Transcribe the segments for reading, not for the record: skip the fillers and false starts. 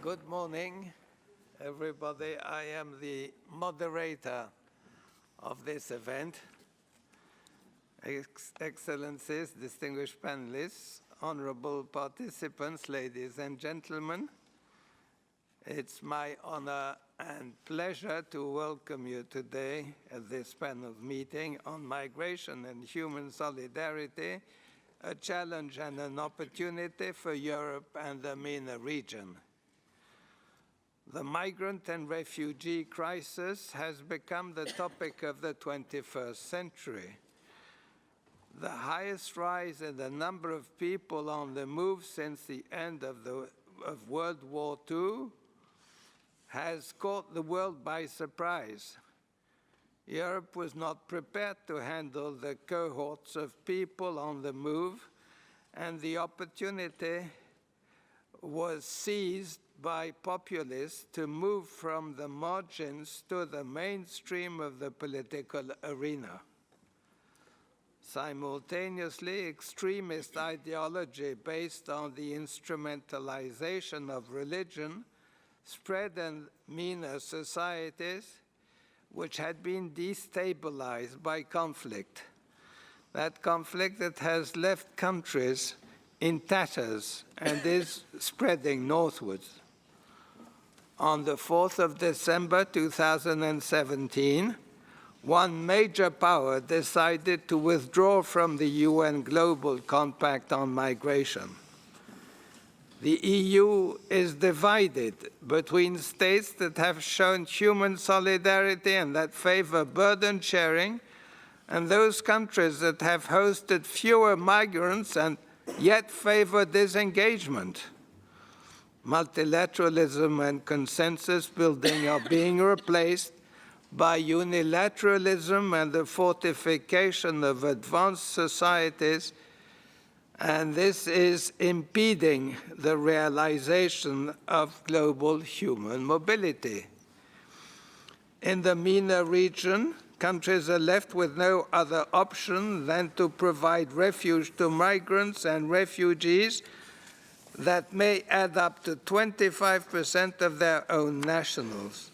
Good morning, everybody. I am the moderator of this event. Excellencies, distinguished panelists, honorable participants, ladies and gentlemen, it's my honor and pleasure to welcome you today at this panel meeting on migration and human solidarity, a challenge and an opportunity for Europe and the MENA region. The migrant and refugee crisis has become the topic of the 21st century. The highest rise in the number of people on the move since the end of World War II has caught the world by surprise. Europe was not prepared to handle the cohorts of people on the move, and the opportunity was seized by populists to move from the margins to the mainstream of the political arena. Simultaneously, extremist ideology based on the instrumentalization of religion spread in MENA societies which had been destabilized by conflict. That conflict that has left countries in tatters and is spreading northwards. On the 4th of December 2017, one major power decided to withdraw from the UN Global Compact on Migration. The EU is divided between states that have shown human solidarity and that favor burden sharing, and those countries that have hosted fewer migrants and yet favor disengagement. Multilateralism and consensus building are being replaced by unilateralism and the fortification of advanced societies, and this is impeding the realization of global human mobility. In the MENA region, countries are left with no other option than to provide refuge to migrants and refugees that may add up to 25% of their own nationals.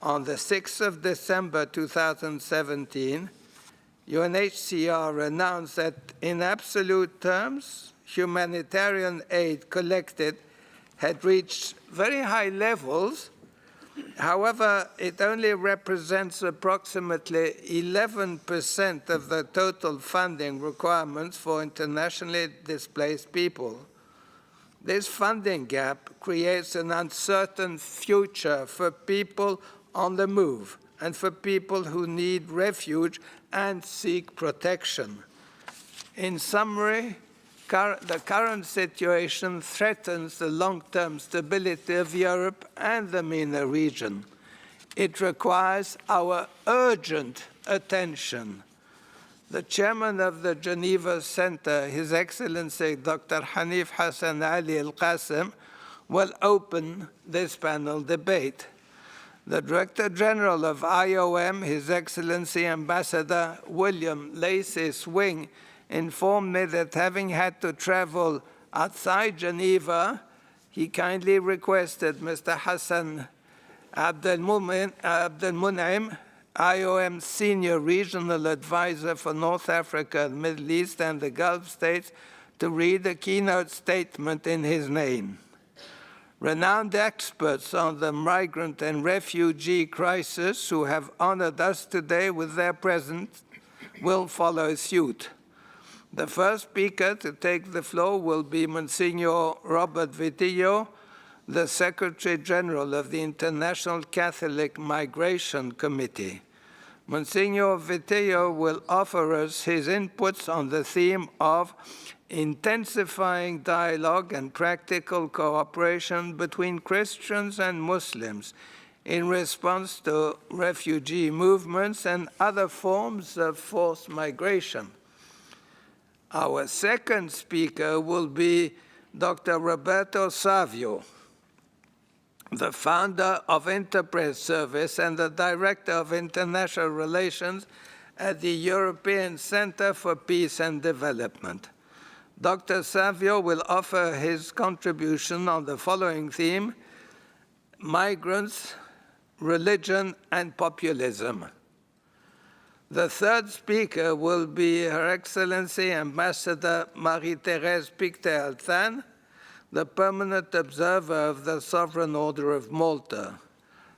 On the 6th of December 2017, UNHCR announced that in absolute terms, humanitarian aid collected had reached very high levels. However, it only represents approximately 11% of the total funding requirements for internationally displaced people. This funding gap creates an uncertain future for people on the move and for people who need refuge and seek protection. In summary, the current situation threatens the long-term stability of Europe and the MENA region. It requires our urgent attention. The chairman of the Geneva Center, His Excellency Dr. Hanif Hassan Ali Al-Qasim, will open this panel debate. The Director General of IOM, His Excellency Ambassador William Lacey Swing, informed me that having had to travel outside Geneva, he kindly requested Mr. Hassan Abdel Munaim, IOM Senior Regional Advisor for North Africa, the Middle East, and the Gulf States, to read a keynote statement in his name. Renowned experts on the migrant and refugee crisis who have honored us today with their presence will follow suit. The first speaker to take the floor will be Monsignor Robert Vitillo, the Secretary General of the International Catholic Migration Committee. Monsignor Vitillo will offer us his inputs on the theme of intensifying dialogue and practical cooperation between Christians and Muslims in response to refugee movements and other forms of forced migration. Our second speaker will be Dr. Roberto Savio, the founder of Interpress Service and the Director of International Relations at the European Center for Peace and Development. Dr. Savio will offer his contribution on the following theme: migrants, religion, and populism. The third speaker will be Her Excellency Ambassador Marie-Thérèse Pictet-Altan, the permanent observer of the Sovereign Order of Malta.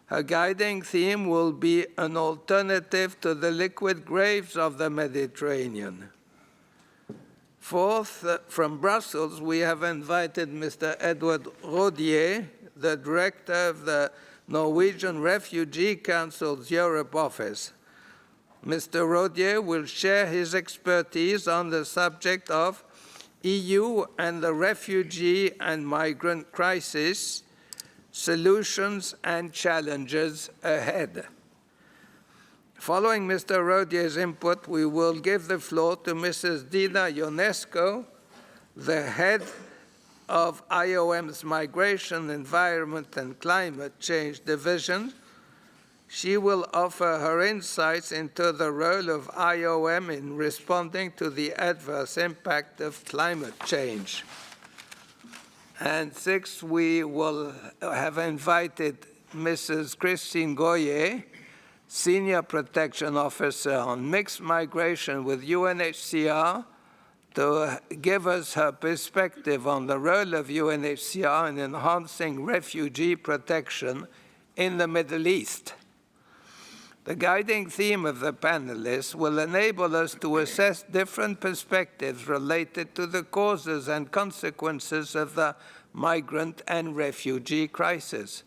Her guiding theme will be an alternative to the liquid graves of the Mediterranean. Fourth, from Brussels, we have invited Mr. Edward Rodier, the director of the Norwegian Refugee Council's Europe office. Mr. Rodier will share his expertise on the subject of EU and the refugee and migrant crisis, solutions and challenges ahead. Following Mr. Rodier's input, we will give the floor to Mrs. Dina Ionesco, the head of IOM's Migration, Environment and Climate Change Division. She will offer her insights into the role of IOM in responding to the adverse impact of climate change. And sixth, we will have invited Mrs. Christine Goyer, Senior Protection Officer on Mixed Migration with UNHCR, to give us her perspective on the role of UNHCR in enhancing refugee protection in the Middle East. The guiding theme of the panelists will enable us to assess different perspectives related to the causes and consequences of the migrant and refugee crisis.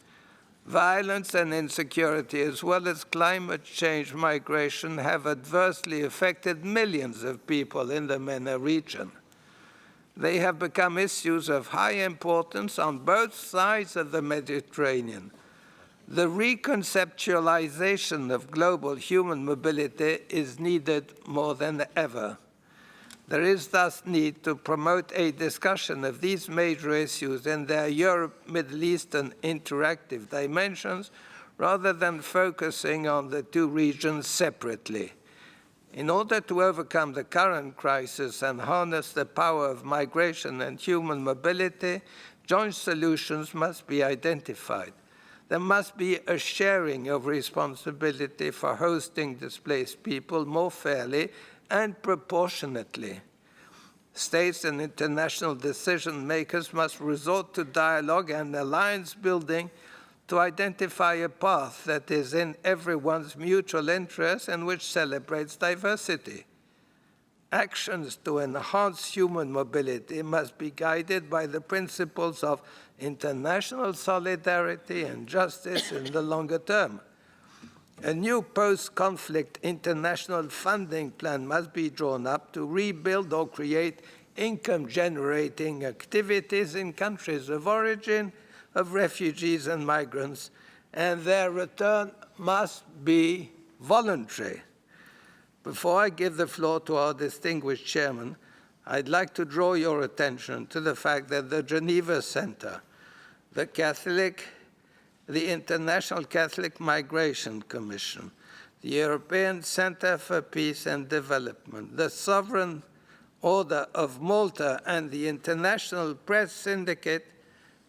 Violence and insecurity, as well as climate change migration, have adversely affected millions of people in the MENA region. They have become issues of high importance on both sides of the Mediterranean. The reconceptualization of global human mobility is needed more than ever. There is thus need to promote a discussion of these major issues in their Europe-Middle Eastern interactive dimensions, rather than focusing on the two regions separately. In order to overcome the current crisis and harness the power of migration and human mobility, joint solutions must be identified. There must be a sharing of responsibility for hosting displaced people more fairly and proportionately. States and international decision makers must resort to dialogue and alliance building to identify a path that is in everyone's mutual interest and which celebrates diversity. Actions to enhance human mobility must be guided by the principles of international solidarity and justice in the longer term. A new post-conflict international funding plan must be drawn up to rebuild or create income-generating activities in countries of origin of refugees and migrants, and their return must be voluntary. Before I give the floor to our distinguished chairman, I'd like to draw your attention to the fact that the Geneva Center, the International Catholic Migration Commission, the European Center for Peace and Development, the Sovereign Order of Malta, and the International Press Syndicate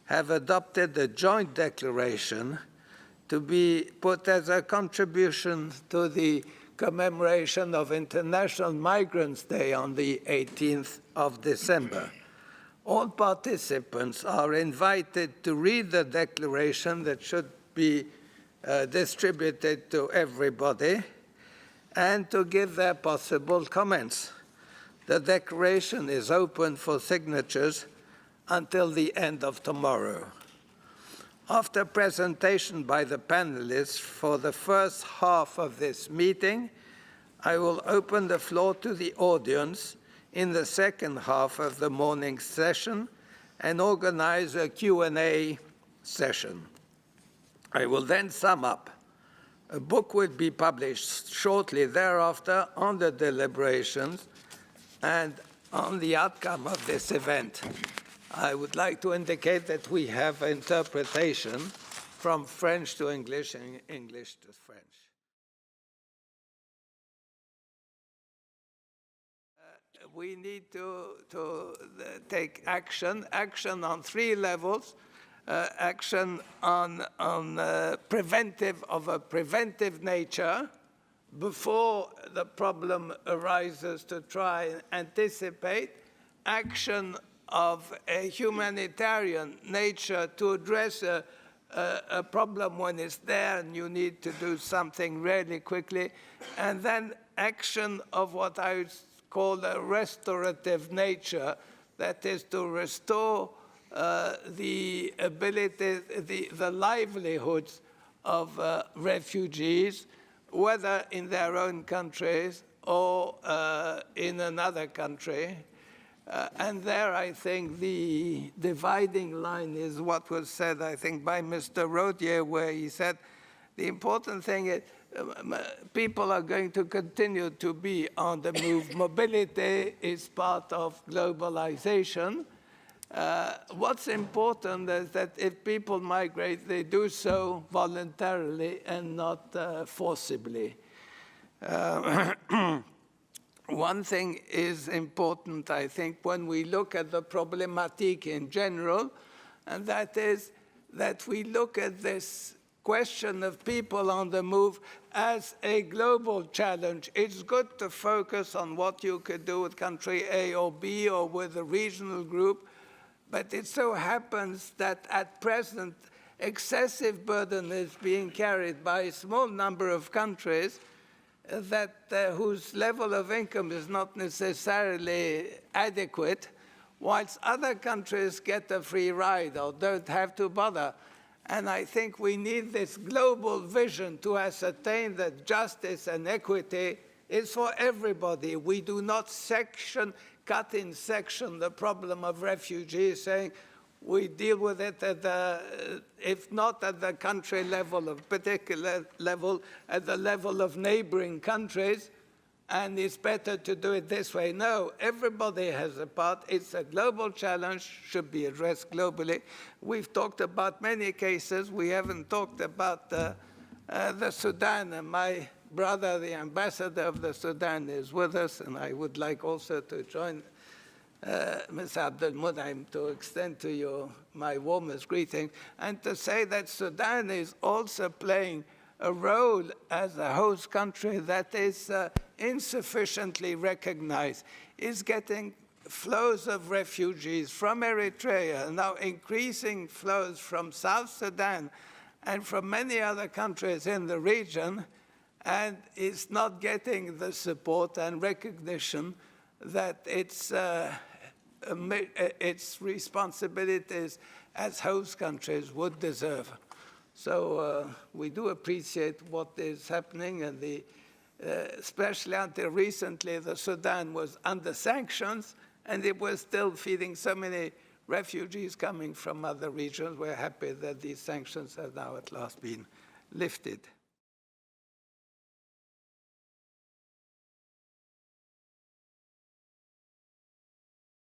have adopted a joint declaration to be put as a contribution to the commemoration of International Migrants' Day on the 18th of December. All participants are invited to read the declaration that should be distributed to everybody and to give their possible comments. The declaration is open for signatures until the end of tomorrow. After presentation by the panelists for the first half of this meeting, I will open the floor to the audience in the second half of the morning session and organize a Q&A session. I will then sum up. A book will be published shortly thereafter on the deliberations and on the outcome of this event. I would like to indicate that we have interpretation from French to English and English to French. We need to take action on three levels. action on preventive nature before the problem arises to try and anticipate, action of a humanitarian nature to address a problem when it's there and you need to do something really quickly, and then action of what I would call a restorative nature, that is to restore the ability, the livelihoods of refugees, whether in their own countries or in another country. And there, I think, the dividing line is what was said, I think, by Mr. Rodier, where he said the important thing is people are going to continue to be on the move. Mobility is part of globalization. What's important is that if people migrate, they do so voluntarily and not forcibly. One thing is important, I think, when we look at the problematique in general, and that is that we look at this question of people on the move as a global challenge. It's good to focus on what you could do with country A or B or with a regional group, but it so happens that at present, excessive burden is being carried by a small number of countries whose level of income is not necessarily adequate, whilst other countries get a free ride or don't have to bother. And I think we need this global vision to ascertain that justice and equity is for everybody. We do not cut in section the problem of refugees, saying we deal with it if not at the country level, of particular level, at the level of neighboring countries, and it's better to do it this way. No, everybody has a part. It's a global challenge, should be addressed globally. We've talked about many cases. We haven't talked about the Sudan, and my brother, the ambassador of the Sudan, is with us, and I would like also to join Ms. Abdel-Munaim to extend to you my warmest greeting, and to say that Sudan is also playing a role as a host country that is insufficiently recognized, is getting flows of refugees from Eritrea, now increasing flows from South Sudan and from many other countries in the region, and is not getting the support and recognition that its responsibilities as host countries would deserve. So we do appreciate what is happening, and especially until recently, the Sudan was under sanctions, and it was still feeding so many refugees coming from other regions. We're happy that these sanctions have now at last been lifted.